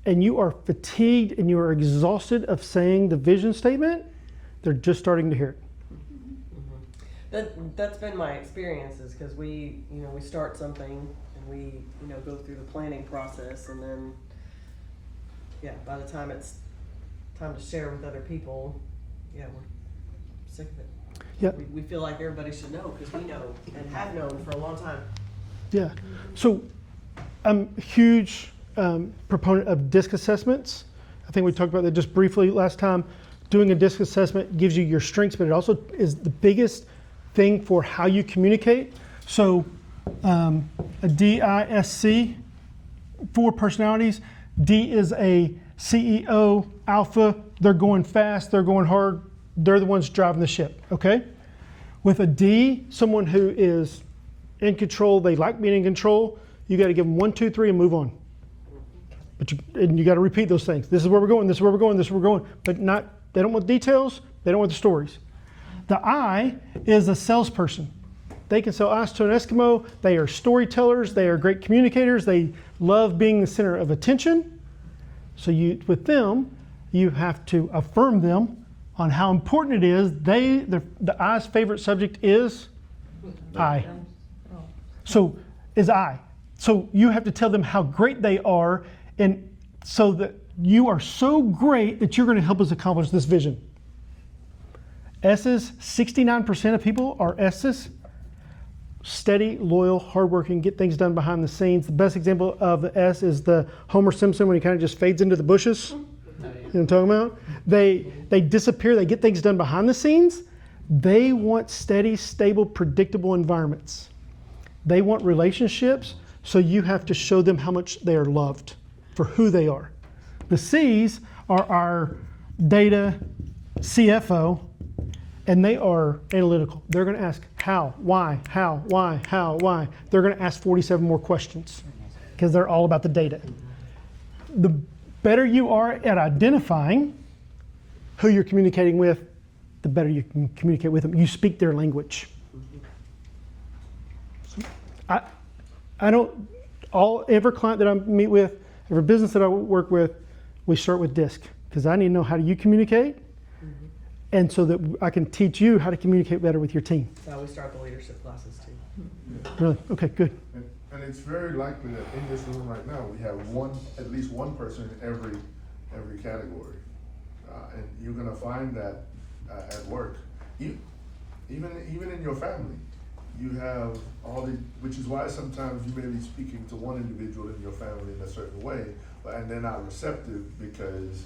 and you are fatigued and you are exhausted of saying the vision statement, they're just starting to hear it. that's been my experiences, because we start something and we go through the planning process, and then by the time it's time to share with other people, we're sick of it. Yeah. We feel like everybody should know, because we know and have known for a long time. Yeah. So I'm a huge proponent of DISC assessments. I think we talked about that just briefly last time. Doing a DISC assessment gives you your strengths, but it also is the biggest thing for how you communicate. So a DISC, 4 personalities. D is a CEO, alpha. They're going fast, they're going hard. They're the ones driving the ship, okay? With a D, someone who is in control, they like being in control, you got to give them 1, 2, 3 and move on. But you got to repeat those things. This is where we're going, this is where we're going, this is where we're going. But they don't want details, they don't want the stories. The I is a salesperson. They can sell ice to an Eskimo. They are storytellers, they are great communicators, they love being the center of attention. So with them, you have to affirm them on how important it is. The I's favorite subject is I. So is I. So you have to tell them how great they are, and so that you are so great that you're going to help us accomplish this vision. S's, 69% of people are S's. Steady, loyal, hardworking, get things done behind the scenes. The best example of the S is the Homer Simpson when he kind of just fades into the bushes. You know what I'm talking about? They disappear, they get things done behind the scenes. They want steady, stable, predictable environments. They want relationships, so you have to show them how much they are loved for who they are. The C's are our data CFO, and they are analytical. They're going to ask how, why, how, why, how, why. They're going to ask 47 more questions because they're all about the data. The better you are at identifying who you're communicating with, the better you can communicate with them. You speak their language. So I don't, every client that I meet with, every business that I work with, we start with DISC because I need to know how do you communicate, and so that I can teach you how to communicate better with your team. That's how we start the leadership classes too. Really? Okay, good. And it's very likely that in this room right now, we have at least one person in every category. And you're gonna find that at work. Even in your family, you have all these, which is why sometimes you may be speaking to one individual in your family in a certain way, and they're not receptive because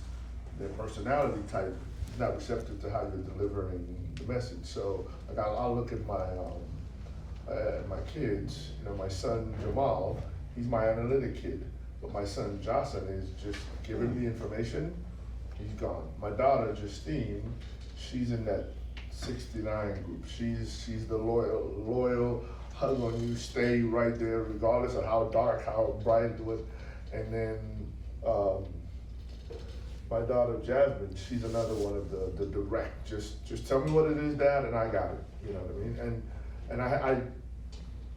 their personality type is not receptive to how you're delivering the message. So like I'll look at my kids, you know, my son Jamal, he's my analytic kid, but my son Jocelyn is just give him the information, he's gone. My daughter Justine, she's in that 69 group. She's the loyal, hug on you, stay right there regardless of how dark, how bright it was. And then my daughter Jasmine, she's another one of the direct. Just tell me what it is, Dad, and I got it. You know what I mean? And I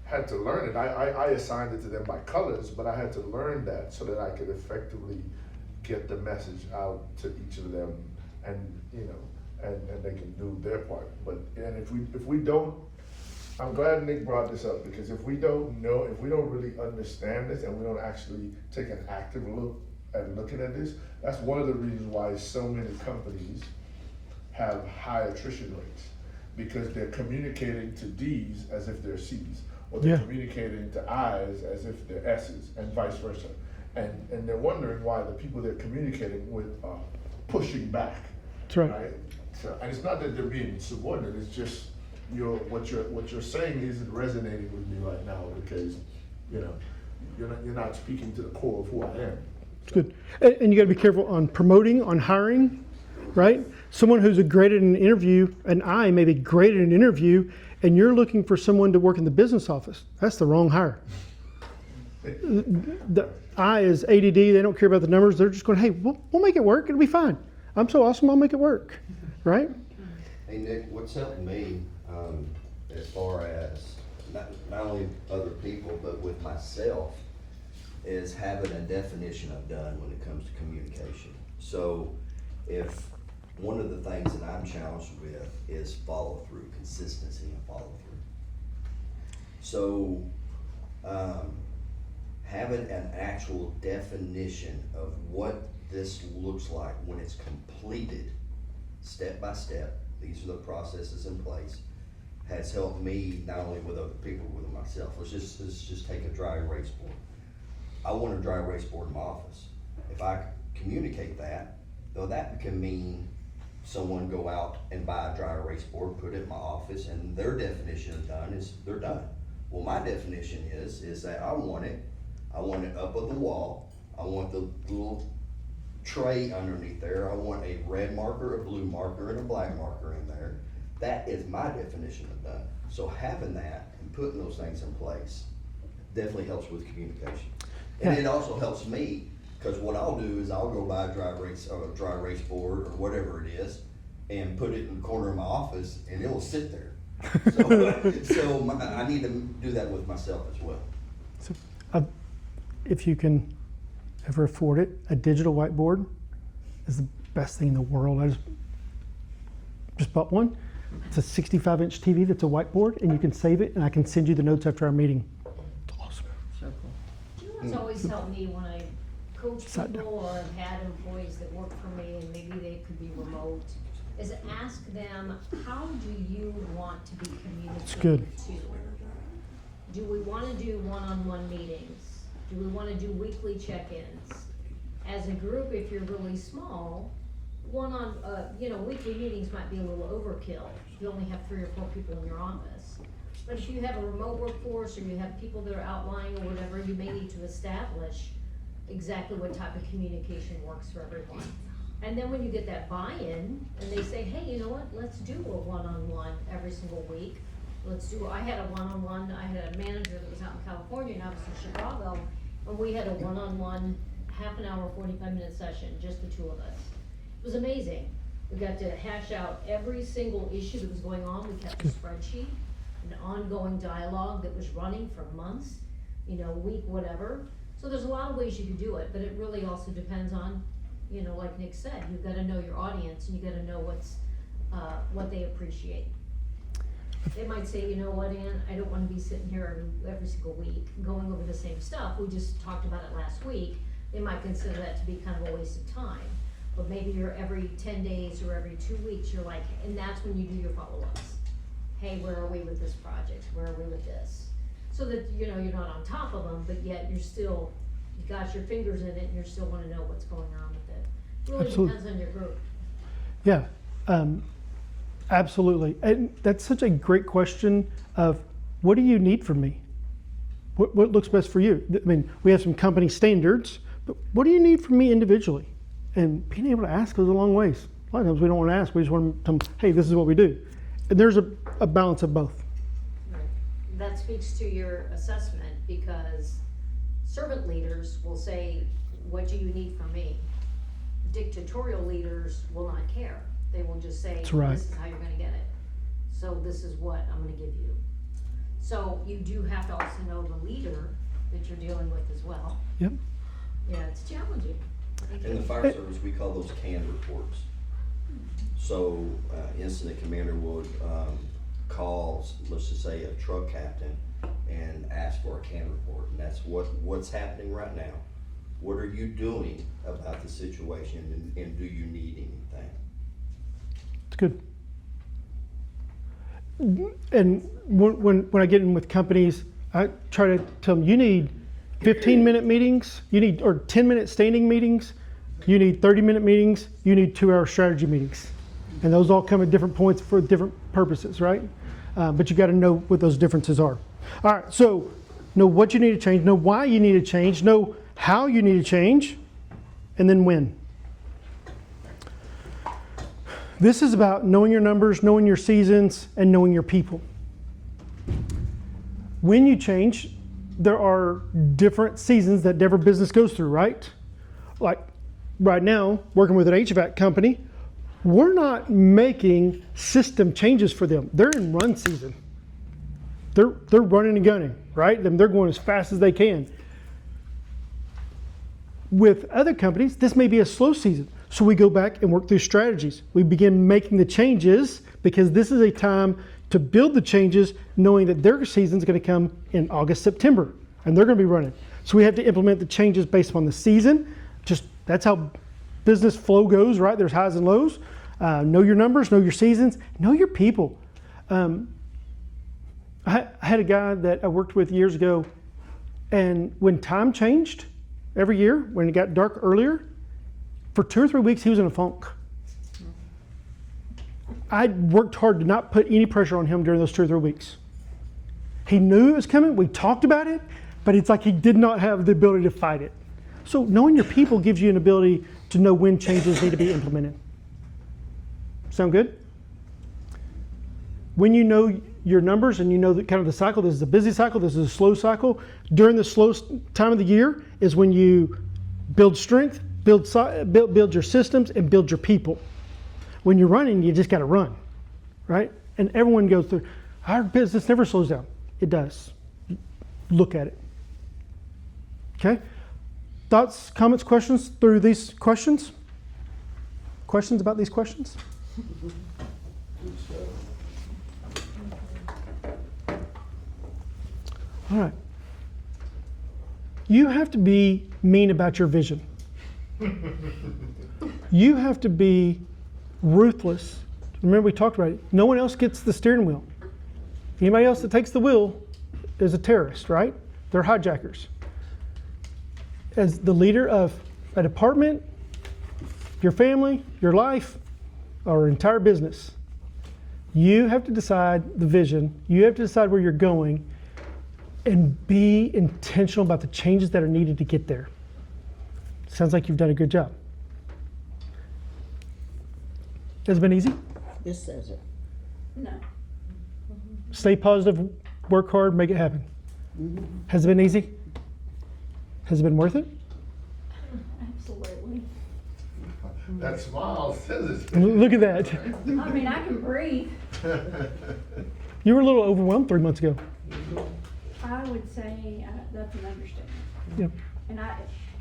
had to learn it. I assigned it to them by colors, but I had to learn that so that I could effectively get the message out to each of them, and you know, and they can do their part. But if we don't, I'm glad Nick brought this up, because if we don't really understand this and we don't actually take an active look at looking at this, that's one of the reasons why so many companies have high attrition rates, because they're communicating to D's as if they're C's, or they're communicating to I's as if they're S's, and vice versa. And they're wondering why the people they're communicating with are pushing back. That's right. So, and it's not that they're being subordinate, it's just what you're saying isn't resonating with me right now, because you know you're not speaking to the core of who I am. It's good. And you got to be careful on promoting, on hiring, right? Someone who's great at an interview, and I may be great at an interview, and you're looking for someone to work in the business office. That's the wrong hire. The I is ADD, they don't care about the numbers, they're just going, hey, we'll make it work, it'll be fine. I'm so awesome, I'll make it work, right? Hey Nick, what's helped me as far as not only other people, but with myself, is having a definition of done when it comes to communication. So if one of the things that I'm challenged with is follow through, consistency and follow through. So having an actual definition of what this looks like when it's completed, step by step, these are the processes in place, has helped me not only with other people, but with myself. Let's just take a dry erase board. I want a dry erase board in my office. If I communicate that, though, that can mean someone go out and buy a dry erase board, put it in my office, and their definition of done is they're done. Well, my definition is that I want it up on the wall. I want the little tray underneath there. I want a red marker, a blue marker, and a black marker in there. That is my definition of done. So having that and putting those things in place definitely helps with communication. And it also helps me, because what I'll do is I'll go buy a dry erase board or whatever it is and put it in the corner of my office, and it'll sit there. So I need to do that with myself as well. So, if you can ever afford it, a digital whiteboard is the best thing in the world. I just bought one. It's a 65-inch TV that's a whiteboard, and you can save it, and I can send you the notes after our meeting. It's awesome. You know what's always helped me when I coach Side people or have had employees that work for me and maybe they could be remote, is ask them, how do you want to be good. communicated to? Do we wanna do one-on-one meetings? Do we wanna do weekly check-ins? As a group, if you're really small, weekly meetings might be a little overkill. You only have 3 or 4 people in your office. But if you have a remote workforce or you have people that are outlying or whatever, you may need to establish exactly what type of communication works for everyone. And then when you get that buy-in and they say, hey, you know what, let's do a one-on-one every single week. I had a one-on-one, I had a manager that was out in California and I was in Chicago, and we had a one-on-one half an hour, 45-minute session, just the 2 of us. It was amazing. We got to hash out every single issue that was going on. We kept a spreadsheet, an ongoing dialogue that was running for months, week, whatever. So there's a lot of ways you could do it, but it really also depends on, like Nick said, you've gotta know your audience and you gotta know what they appreciate. They might say, you know what, Ann, I don't wanna be sitting here every single week going over the same stuff. We just talked about it last week. They might consider that to be kind of a waste of time. But maybe you're every 10 days or every 2 weeks, you're like, and that's when you do your follow-ups. Hey, where are we with this project? Where are we with this? So that, you're not on top of them, but yet you got your fingers in it and you still wanna know what's going on with it. It really Absolutely. depends on your group. Yeah, absolutely. And that's such a great question of, what do you need from me? What looks best for you? I mean, we have some company standards, but what do you need from me individually? And being able to ask goes a long ways. A lot of times we don't want to ask, we just want to tell them, hey, this is what we do. And there's a balance of both. Right. That speaks to your assessment, because servant leaders will say, what do you need from me? Dictatorial leaders will not care. They will just say, That's right. this is how you're gonna get it. So this is what I'm gonna give you. So you do have to also know the leader that you're dealing with as well. Yep. Yeah, it's challenging. In the fire service, we call those canned reports. So, incident commander would, call, let's just say, a truck captain and ask for a canned report, and that's what's happening right now. What are you doing about the situation, and do you need anything? It's good. And when I get in with companies, I try to tell them, you need 15-minute meetings, or 10-minute standing meetings, you need 30-minute meetings, you need 2-hour strategy meetings. And those all come at different points for different purposes, right? But you got to know what those differences are. All right, so know what you need to change, know why you need to change, know how you need to change, and then when. This is about knowing your numbers, knowing your seasons, and knowing your people. When you change, there are different seasons that every business goes through, right? Like right now, working with an HVAC company, we're not making system changes for them. They're in run season. They're running and gunning, right? And they're going as fast as they can. With other companies, this may be a slow season. So we go back and work through strategies. We begin making the changes because this is a time to build the changes, knowing that their season is going to come in August, September, and they're going to be running. So we have to implement the changes based upon the season. Just that's how business flow goes, right? There's highs and lows. Know your numbers, know your seasons, know your people. I had a guy that I worked with years ago, and when time changed every year, when it got dark earlier, for 2 or 3 weeks he was in a funk. I worked hard to not put any pressure on him during those 2 or 3 weeks. He knew it was coming, we talked about it, but it's like he did not have the ability to fight it. So knowing your people gives you an ability to know when changes need to be implemented. Sound good? When you know your numbers and you know kind of the cycle, this is a busy cycle, this is a slow cycle. During the slow time of the year is when you build strength, build your systems, and build your people. When you're running, you just got to run, right? And everyone goes through. Our business never slows down. It does. Look at it. Okay? Thoughts, comments, questions through these questions? Questions about these questions? All right. You have to be mean about your vision. You have to be ruthless. Remember, we talked about it. No one else gets the steering wheel. Anybody else that takes the wheel is a terrorist, right? They're hijackers. As the leader of a department, your family, your life, or entire business, you have to decide the vision. You have to decide where you're going and be intentional about the changes that are needed to get there. Sounds like you've done a good job. Has it been easy? This says it. No. Stay positive, work hard, make it happen. Has it been easy? Has it been worth it? Absolutely. That smile says it. Look at that. I mean, I can breathe. You were a little overwhelmed 3 months ago. I would say that's an understatement. Yeah.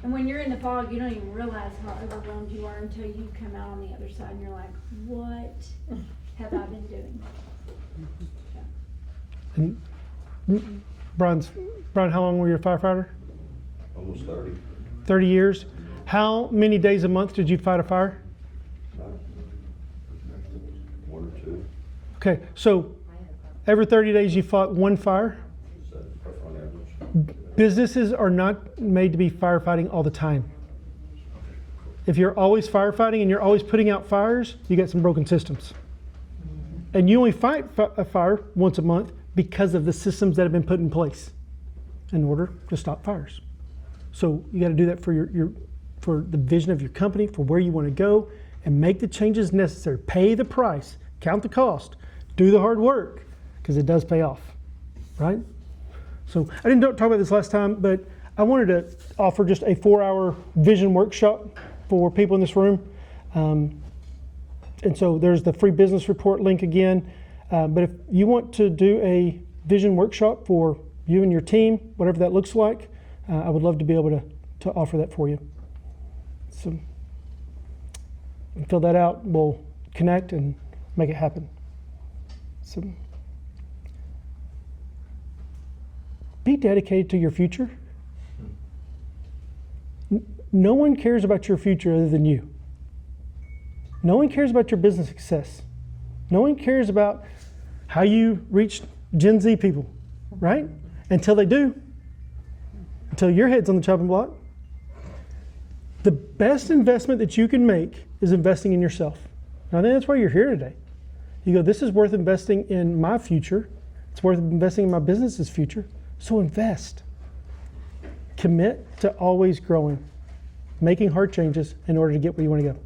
And when you're in the fog, you don't even realize how overwhelmed you are until you come out on the other side and you're like, what have I been doing? And Brian, how long were you a firefighter? Almost 30. 30 years. How many days a month did you fight a fire? 1 or 2. Okay, so every 30 days you fought one fire? Is that on average? Businesses are not made to be firefighting all the time. If you're always firefighting and you're always putting out fires, you got some broken systems. And you only fight a fire once a month because of the systems that have been put in place in order to stop fires. So you got to do that for for the vision of your company, for where you want to go, and make the changes necessary. Pay the price, count the cost, do the hard work, because it does pay off, right? So I didn't talk about this last time, but I wanted to offer just a 4-hour vision workshop for people in this room. And so there's the free business report link again. But if you want to do a vision workshop for you and your team, whatever that looks like, I would love to be able to offer that for you. So fill that out, we'll connect and make it happen. So be dedicated to your future. No one cares about your future other than you. No one cares about your business success. No one cares about how you reach Gen Z people, right? Until they do. Until your head's on the chopping block. The best investment that you can make is investing in yourself. And I think that's why you're here today. You go, this is worth investing in my future. It's worth investing in my business's future. So invest. Commit to always growing, making hard changes in order to get where you want to go.